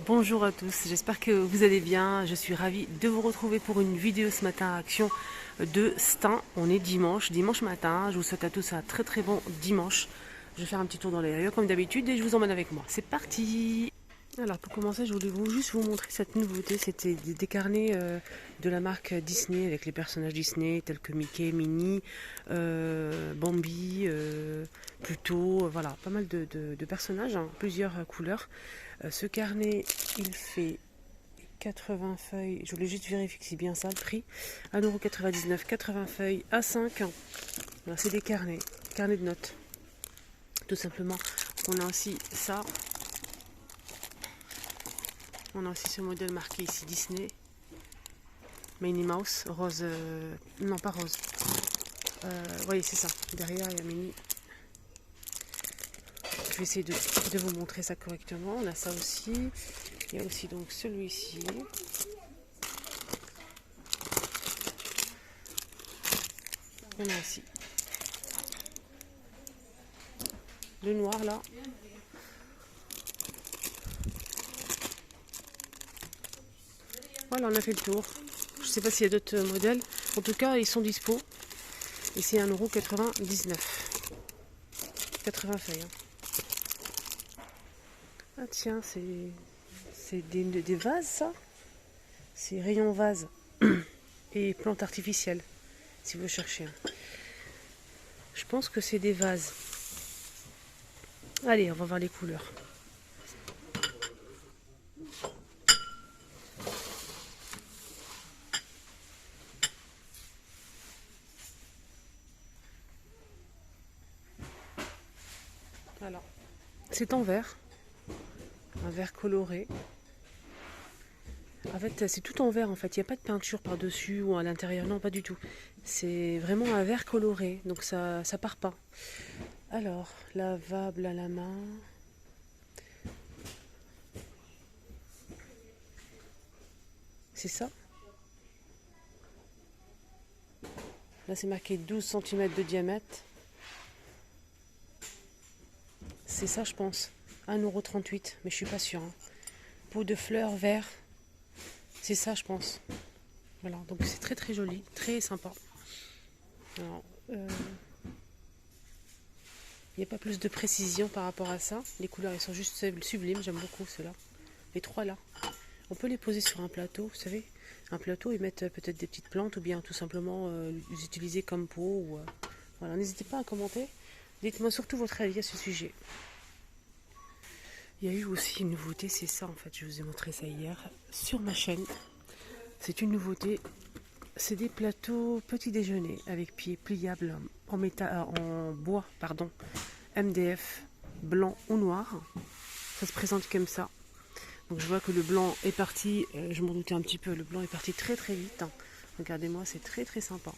Bonjour à tous, j'espère que vous allez bien. Je suis ravie de vous retrouver pour une vidéo ce matin à Action de Stein. On est dimanche matin. Je vous souhaite à tous un très bon dimanche. Je vais faire un petit tour dans les rayons comme d'habitude et je vous emmène avec moi. C'est parti! Alors pour commencer, je voulais juste vous montrer cette nouveauté. C'était des carnets de la marque Disney avec les personnages Disney tels que Mickey, Minnie, Bambi, Pluto, voilà, pas mal de personnages, hein, plusieurs couleurs. Ce carnet, il fait 80 feuilles. Je voulais juste vérifier que c'est bien ça le prix. 1,99 €, 80 feuilles à 5. Voilà, c'est des carnets de notes. Tout simplement. On a aussi ça. On a aussi ce modèle marqué ici Disney. Minnie Mouse, rose. Non, pas rose. Oui, c'est ça. Derrière, il y a Minnie. Je vais essayer de vous montrer ça correctement. On a ça aussi. Il y a aussi donc celui-ci. On a aussi le noir là. Voilà, on a fait le tour. Je ne sais pas s'il y a d'autres modèles. En tout cas, ils sont dispo. Et c'est 1,99 €. 80 feuilles. Hein. Ah tiens, c'est des vases ça. C'est rayon vase et plantes artificielles, si vous cherchez. Je pense que c'est des vases. Allez, on va voir les couleurs. Alors, c'est en vert. Un vert coloré. En fait, c'est tout en vert en fait. Il n'y a pas de peinture par-dessus ou à l'intérieur. Non, pas du tout. C'est vraiment un vert coloré. Donc ça part pas. Alors, lavable à la main. C'est ça. Là, c'est marqué 12 cm de diamètre. C'est ça, je pense. 1,38 €, mais je suis pas sûre. Hein. Peau de fleurs vert. C'est ça, je pense. Voilà, donc c'est très joli, très sympa. Alors, il n'y a pas plus de précision par rapport à ça. Les couleurs, elles sont juste sublimes. J'aime beaucoup ceux-là. Les trois là. On peut les poser sur un plateau, vous savez. Un plateau et mettre peut-être des petites plantes ou bien tout simplement les utiliser comme pot. Ou, voilà, n'hésitez pas à commenter. Dites-moi surtout votre avis à ce sujet. Il y a eu aussi une nouveauté, c'est ça en fait, je vous ai montré ça hier sur ma chaîne. C'est une nouveauté, c'est des plateaux petit déjeuner avec pieds pliables en métal, en bois, pardon, MDF, blanc ou noir. Ça se présente comme ça. Donc je vois que le blanc est parti, je m'en doutais un petit peu, le blanc est parti très vite. Hein. Regardez-moi, c'est très sympa.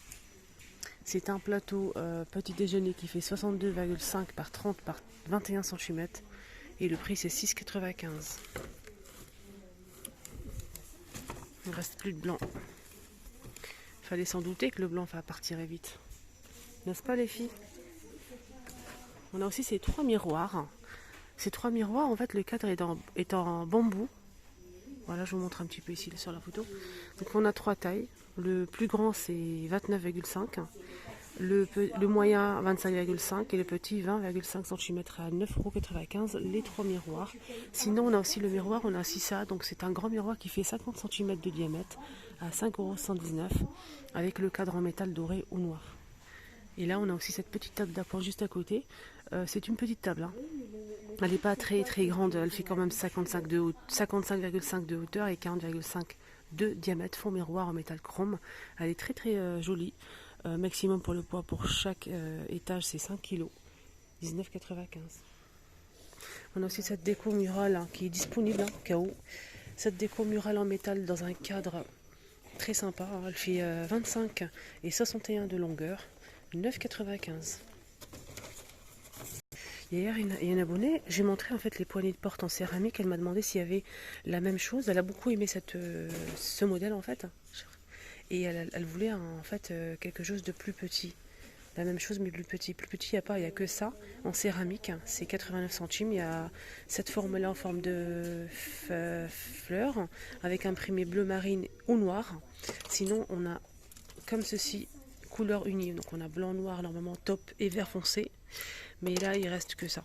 C'est un plateau petit déjeuner qui fait 62,5 par 30 par 21 cm. Et le prix c'est 6,95 €. Il ne reste plus de blanc. Il fallait s'en douter que le blanc va partir vite. N'est-ce pas les filles? On a aussi ces trois miroirs. Ces trois miroirs, en fait, le cadre est en bambou. Voilà, je vous montre un petit peu ici sur la photo. Donc on a trois tailles. Le plus grand c'est 29,5 €. Le moyen 25,5 € et le petit 20,5 cm à 9,95 € les trois miroirs. Sinon on a aussi le miroir, on a aussi ça, donc c'est un grand miroir qui fait 50 cm de diamètre à 5,119 € avec le cadre en métal doré ou noir. Et là on a aussi cette petite table d'appoint juste à côté. C'est une petite table, hein. Elle n'est pas très grande, elle fait quand même 55,5 de hauteur et 40,5 de diamètre, fond miroir en métal chrome. Elle est très jolie. Maximum pour le poids pour chaque étage c'est 5 kg, 19,95 €. On a aussi cette déco murale hein, qui est disponible au cas où. Cette déco murale en métal dans un cadre très sympa. Hein. Elle fait 25 et 61 de longueur, 9,95 €. Hier, il y a une abonnée, j'ai montré en fait les poignées de porte en céramique. Elle m'a demandé s'il y avait la même chose. Elle a beaucoup aimé ce modèle en fait. Et elle voulait en fait quelque chose de plus petit, La même chose mais plus petit. Plus petit, il n'y a que ça. En céramique, c'est 89 centimes. Il y a cette forme-là en forme de fleur, avec imprimé bleu marine ou noir. Sinon, on a comme ceci, couleur unie. Donc on a blanc, noir, normalement top et vert foncé. Mais là, il reste que ça.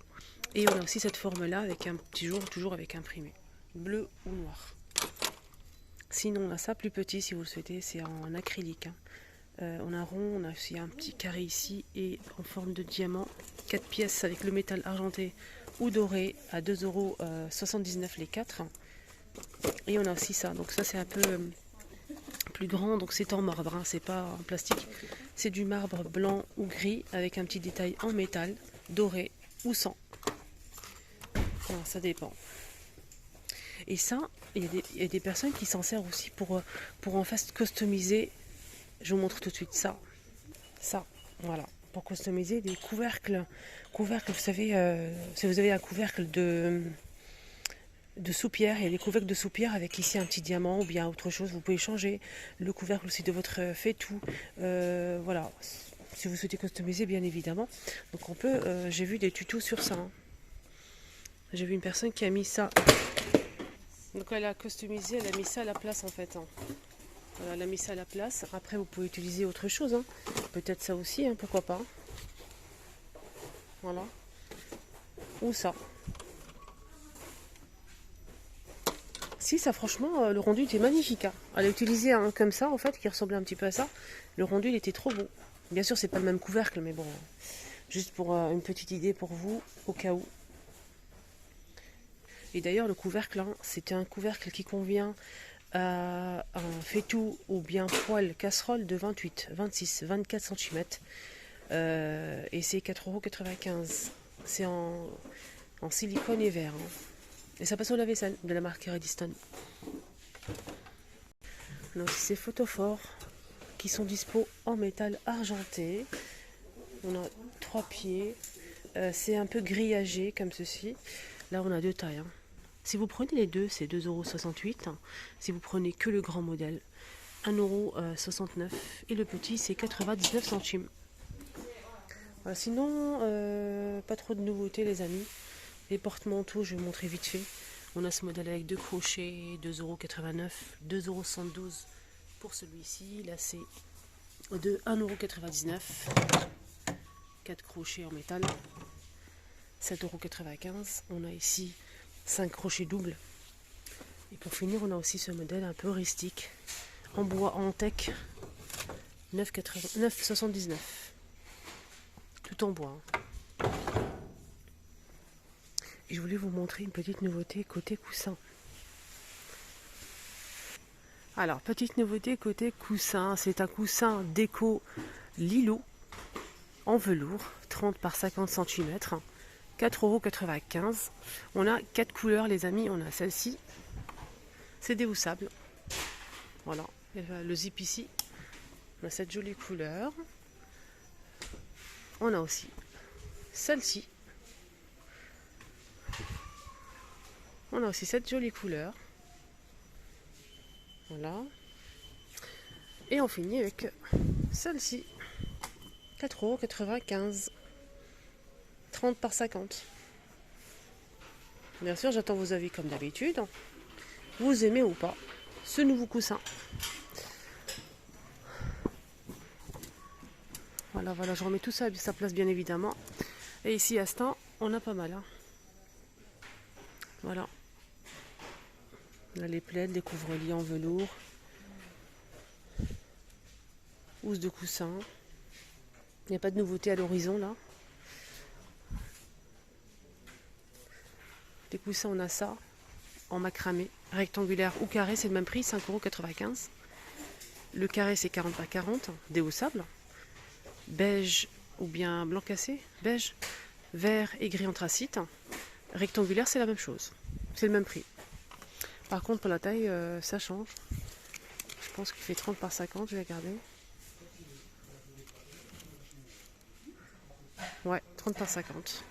Et on a aussi cette forme-là avec un petit jour, toujours avec imprimé. Bleu ou noir. Sinon, on a ça plus petit si vous le souhaitez, c'est en acrylique. On a rond, on a aussi un petit carré ici et en forme de diamant. 4 pièces avec le métal argenté ou doré à 2,79 € les 4. Et on a aussi ça. Donc ça c'est un peu plus grand, donc c'est en marbre, hein, c'est pas en plastique. C'est du marbre blanc ou gris avec un petit détail en métal, doré ou sans. Voilà, ça dépend. Et ça, il y a des personnes qui s'en servent aussi pour en fait customiser. Je vous montre tout de suite ça. Ça, voilà. Pour customiser des couvercles. Couvercles, vous savez, si vous avez un couvercle de soupière, il y a des couvercles de soupière avec ici un petit diamant ou bien autre chose. Vous pouvez changer le couvercle aussi de votre faitout. Voilà. Si vous souhaitez customiser, bien évidemment. Donc on peut, j'ai vu des tutos sur ça. Hein. J'ai vu une personne qui a mis ça. Donc elle a customisé, elle a mis ça à la place en fait. Hein. Voilà, elle a mis ça à la place. Après vous pouvez utiliser autre chose. Hein. Peut-être ça aussi, hein, pourquoi pas. Voilà. Ou ça. Si ça franchement, le rendu était magnifique. Hein. Elle a utilisé un comme ça en fait, qui ressemblait un petit peu à ça. Le rendu il était trop beau. Bien sûr c'est pas le même couvercle, mais bon. Juste pour une petite idée pour vous, au cas où. Et d'ailleurs, le couvercle, hein, c'est un couvercle qui convient à un faitout ou bien poêle casserole de 28, 26, 24 cm. Et c'est 4,95 €. C'est en silicone et verre. Hein. Et ça passe au lave-vaisselle de la marque Rediston. On a aussi ces photophores qui sont dispo en métal argenté. On a 3 pieds. C'est un peu grillagé comme ceci. Là, on a 2 tailles. Hein. Si vous prenez les deux, c'est 2,68 €. Si vous prenez que le grand modèle, 1,69 €. Et le petit, c'est 99 centimes. Voilà, sinon, pas trop de nouveautés, les amis. Les porte-manteaux, je vais vous montrer vite fait. On a ce modèle avec 2 crochets, 2,89 €, 2,72 € pour celui-ci. Là, c'est de 1,99 €. 4 crochets en métal, 7,95 €. On a ici 5 crochets doubles. Et pour finir, on a aussi ce modèle un peu rustique, en bois, en teck, 9,79 €. Tout en bois. Hein. Et je voulais vous montrer une petite nouveauté côté coussin. Alors, petite nouveauté côté coussin, c'est un coussin déco Lilo en velours, 30 par 50 cm, 4,95 €. On a 4 couleurs, les amis. On a celle-ci, c'est déhoussable. Voilà, le zip ici. On a cette jolie couleur. On a aussi celle-ci. On a aussi cette jolie couleur. Voilà. Et on finit avec celle-ci. 4,95 €. 30 par 50. Bien sûr, j'attends vos avis comme d'habitude. Vous aimez ou pas ce nouveau coussin. Voilà, voilà, je remets tout ça à sa place bien évidemment. Et ici à ce temps, on a pas mal. Hein. Voilà. On a les plaids, les couvre-lits en velours. Housse de coussin. Il n'y a pas de nouveauté à l'horizon là. Les coussins, on a ça en macramé, rectangulaire ou carré, c'est le même prix, 5,95 €. Le carré, c'est 40 par 40, déhaussable. Beige ou bien blanc cassé, beige, vert et gris anthracite. Rectangulaire, c'est la même chose, c'est le même prix. Par contre, pour la taille, ça change. Je pense qu'il fait 30 par 50, je vais regarder. Ouais, 30 par 50.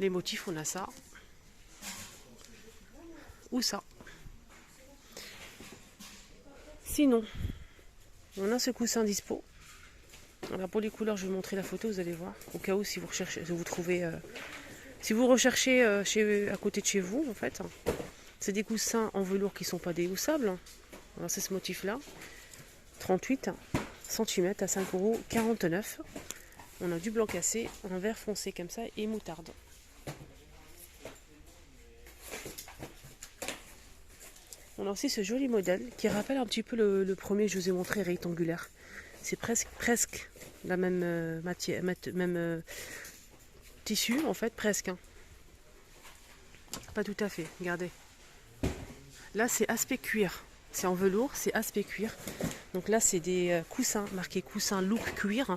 Les motifs, on a ça. Ou ça. Sinon, on a ce coussin dispo. Alors pour les couleurs, je vais vous montrer la photo, vous allez voir. Au cas où, si vous recherchez, si vous trouvez, si vous recherchez à côté de chez vous, en fait, c'est des coussins en velours qui ne sont pas déhoussables. Alors c'est ce motif-là, 38 cm à 5,49 €. On a du blanc cassé, un vert foncé comme ça et moutarde. On a aussi ce joli modèle qui rappelle un petit peu le premier que je vous ai montré rectangulaire. C'est presque la même matière, même tissu en fait, presque. Hein. Pas tout à fait, regardez. Là c'est aspect cuir, c'est en velours, c'est aspect cuir. Donc là c'est des coussins, marqués coussins look cuir.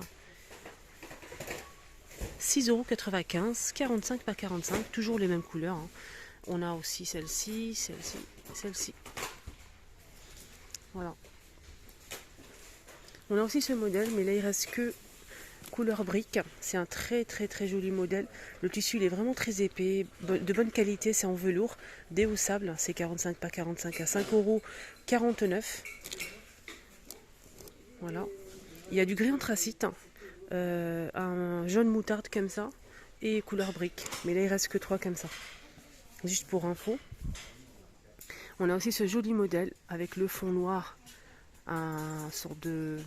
6,95 €, 45 par 45, toujours les mêmes couleurs. Hein. On a aussi celle-ci, celle-ci, celle-ci. Voilà. On a aussi ce modèle, mais là il reste que couleur brique. C'est un très joli modèle. Le tissu il est vraiment très épais, de bonne qualité, c'est en velours, déhoussable. C'est 45 par 45 à 5,49 €. Voilà. Il y a du gris anthracite, un jaune moutarde comme ça, et couleur brique. Mais là il reste que 3 comme ça. Juste pour info. On a aussi ce joli modèle avec le fond noir, un sorte de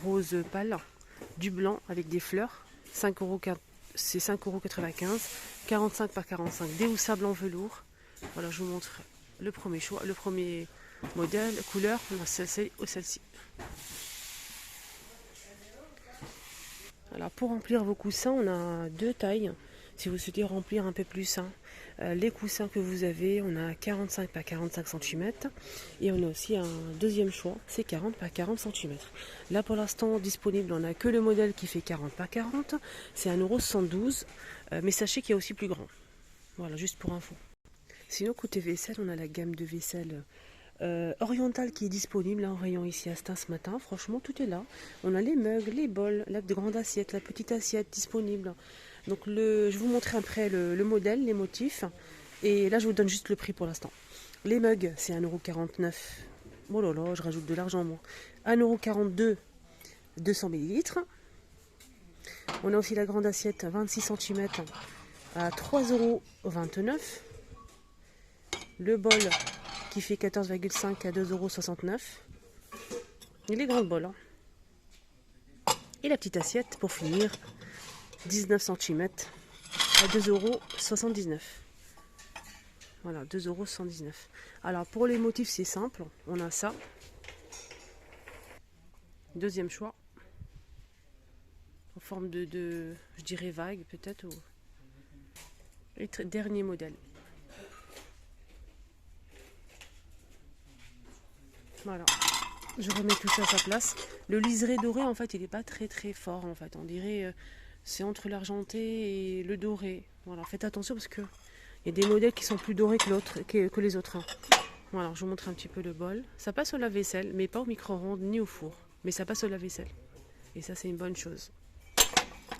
rose pâle, du blanc avec des fleurs, 5 €, c'est 5,95 €, 45 par 45, déhoussable en velours. Voilà, je vous montre le premier choix, le premier modèle, couleur, on a celle-ci ou celle-ci. Alors pour remplir vos coussins, on a 2 tailles. Si vous souhaitez remplir un peu plus, hein, les coussins que vous avez, on a 45 par 45 cm. Et on a aussi un deuxième choix, c'est 40 par 40 cm. Là pour l'instant disponible, on n'a que le modèle qui fait 40 par 40. C'est 1,72 €. Mais sachez qu'il y a aussi plus grand. Voilà, juste pour info. Sinon côté vaisselle, on a la gamme de vaisselle orientale qui est disponible en rayon ici à Stein ce matin. Franchement tout est là. On a les mugs, les bols, la grande assiette, la petite assiette disponible. Donc je vais vous montrer après le modèle, les motifs. Et là je vous donne juste le prix pour l'instant. Les mugs c'est 1,49 €. Oh là là, je rajoute de l'argent moi. 1,42 €, 200 ml. On a aussi la grande assiette 26 cm à 3,29 €. Le bol qui fait 14,5 à 2,69 €. Et les grandes bols. Hein. Et la petite assiette pour finir, 19 cm à 2,79 €. Voilà, 2,79 €. Alors pour les motifs c'est simple, on a ça. Deuxième choix. En forme de je dirais vague peut-être. Et dernier modèle. Voilà, je remets tout ça à sa place. Le liseré doré, en fait, il n'est pas très fort, en fait. On dirait, c'est entre l'argenté et le doré. Voilà, faites attention parce que il y a des modèles qui sont plus dorés que les autres. Hein. Voilà, je vous montre un petit peu le bol. Ça passe au lave-vaisselle, mais pas au micro-ondes ni au four. Mais ça passe au lave-vaisselle. Et ça, c'est une bonne chose.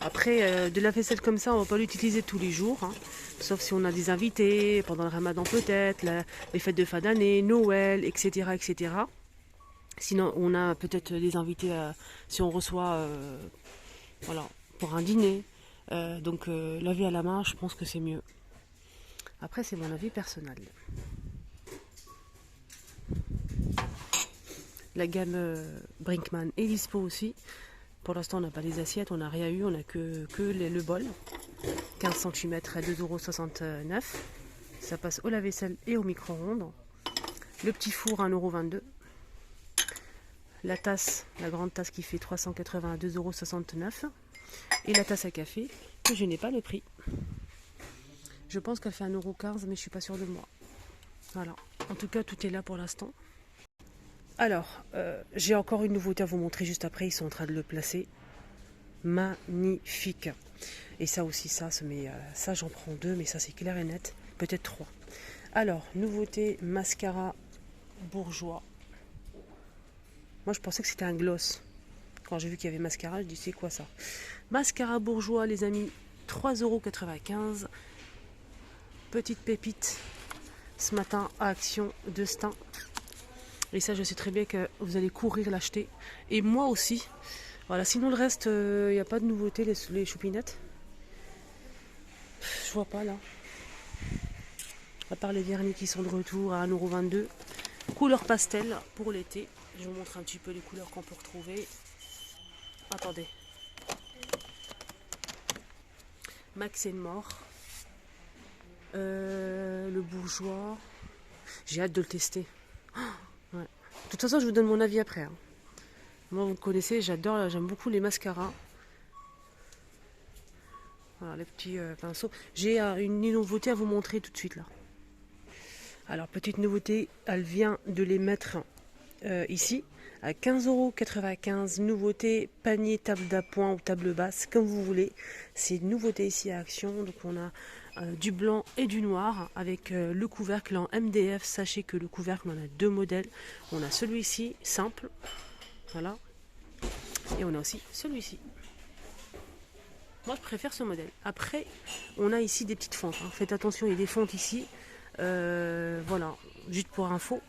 Après, de la vaisselle comme ça, on ne va pas l'utiliser tous les jours. Hein. Sauf si on a des invités, pendant le ramadan peut-être, les fêtes de fin d'année, Noël, etc., etc. Sinon, on a peut-être des invités si on reçoit voilà, pour un dîner. Donc, laver à la main, je pense que c'est mieux. Après, c'est mon avis personnel. La gamme Brinkmann est dispo aussi. Pour l'instant, on n'a pas les assiettes, on n'a rien eu, on n'a que le bol. 15 cm à 2,69 €. Ça passe au lave-vaisselle et au micro-ondes. Le petit four à 1,22 €. La tasse, la grande tasse qui fait 380 à 2,69 €. Et la tasse à café, que je n'ai pas le prix. Je pense qu'elle fait 1,15 €, mais je ne suis pas sûre de moi. Voilà. En tout cas, tout est là pour l'instant. Alors, j'ai encore une nouveauté à vous montrer juste après. Ils sont en train de le placer. Magnifique. Et ça aussi, ça j'en prends 2, mais ça c'est clair et net. Peut-être 3. Alors, nouveauté, mascara bourgeois. Moi, je pensais que c'était un gloss. Quand j'ai vu qu'il y avait mascara, je dis c'est quoi ça? Mascara bourgeois, les amis, 3,95 €. Petite pépite ce matin à Action de Stein. Et ça, je sais très bien que vous allez courir l'acheter. Et moi aussi. Voilà, sinon le reste, il n'y a pas de nouveauté, les choupinettes. Je vois pas là. À part les vernis qui sont de retour à 1,22 €. Couleur pastel pour l'été. Je vous montre un petit peu les couleurs qu'on peut retrouver. Attendez. Max & More. Le bourgeois. J'ai hâte de le tester. Ouais. De toute façon, je vous donne mon avis après. Hein. Moi, vous me connaissez, j'adore, j'aime beaucoup les mascaras. Voilà, les petits pinceaux. J'ai une nouveauté à vous montrer tout de suite là. Alors, petite nouveauté, elle vient de les mettre ici à 15,95 €. Nouveauté, panier, table d'appoint ou table basse, comme vous voulez. C'est une nouveauté ici à Action. Donc, on a du blanc et du noir avec le couvercle en MDF. Sachez que le couvercle, on a deux modèles. On a celui-ci, simple. Voilà. Et on a aussi celui-ci. Moi, je préfère ce modèle. Après, on a ici des petites fentes. Hein. Faites attention, il y a des fentes ici. Voilà, juste pour info.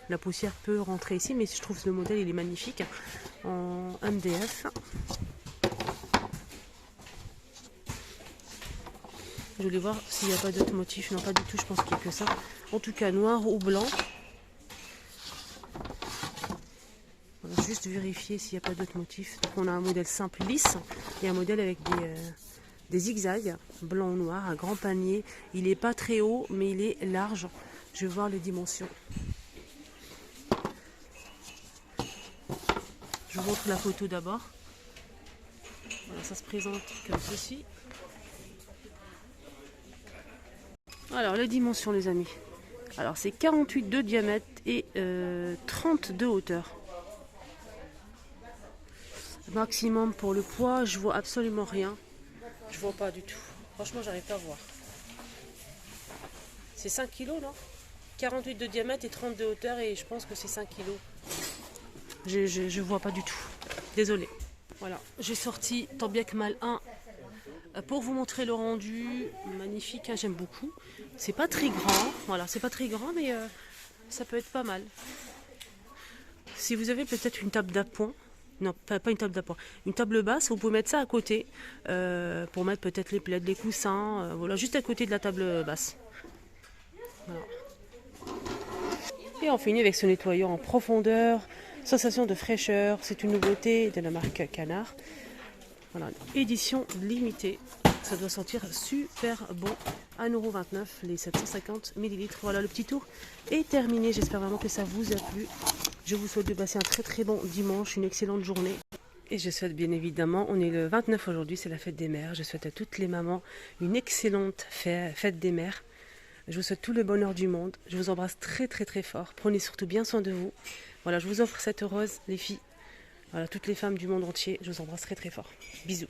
La poussière peut rentrer ici, mais je trouve que le modèle, il est magnifique. En MDF. Je voulais voir s'il n'y a pas d'autres motifs. Non, pas du tout, je pense qu'il n'y a que ça. En tout cas, noir ou blanc. Voilà, juste vérifier s'il n'y a pas d'autres motifs. Donc, on a un modèle simple lisse et un modèle avec des zigzags, blanc ou noir, un grand panier. Il n'est pas très haut, mais il est large. Je vais voir les dimensions. Je vous montre la photo d'abord. Voilà, ça se présente comme ceci. Alors, les dimensions, les amis. Alors, c'est 48 de diamètre et 30 de hauteur. Maximum pour le poids, je vois absolument rien. Je vois pas du tout. Franchement, j'arrive pas à voir. C'est 5 kg, non? 48 de diamètre et 30 de hauteur, et je pense que c'est 5 kg. Je vois pas du tout. Désolée. Voilà, j'ai sorti tant bien que mal un pour vous montrer le rendu. Magnifique, hein, j'aime beaucoup. C'est pas très grand. Voilà, c'est pas très grand, mais ça peut être pas mal. Si vous avez peut-être une table d'appoint. Non, pas une table d'appoint. Une table basse, vous pouvez mettre ça à côté pour mettre peut-être les plaids, les coussins. Voilà, juste à côté de la table basse. Voilà. Et on finit avec ce nettoyant en profondeur. Sensation de fraîcheur. C'est une nouveauté de la marque Canard. Voilà, édition limitée. Ça doit sentir super bon. 1,29 € les 750 ml. Voilà, le petit tour est terminé. J'espère vraiment que ça vous a plu. Je vous souhaite de passer un très très bon dimanche, une excellente journée. Et je souhaite bien évidemment, on est le 29 aujourd'hui, c'est la fête des mères. Je souhaite à toutes les mamans une excellente fête des mères. Je vous souhaite tout le bonheur du monde. Je vous embrasse très très très fort. Prenez surtout bien soin de vous. Voilà, je vous offre cette rose, les filles. Voilà, toutes les femmes du monde entier. Je vous embrasse très très fort. Bisous.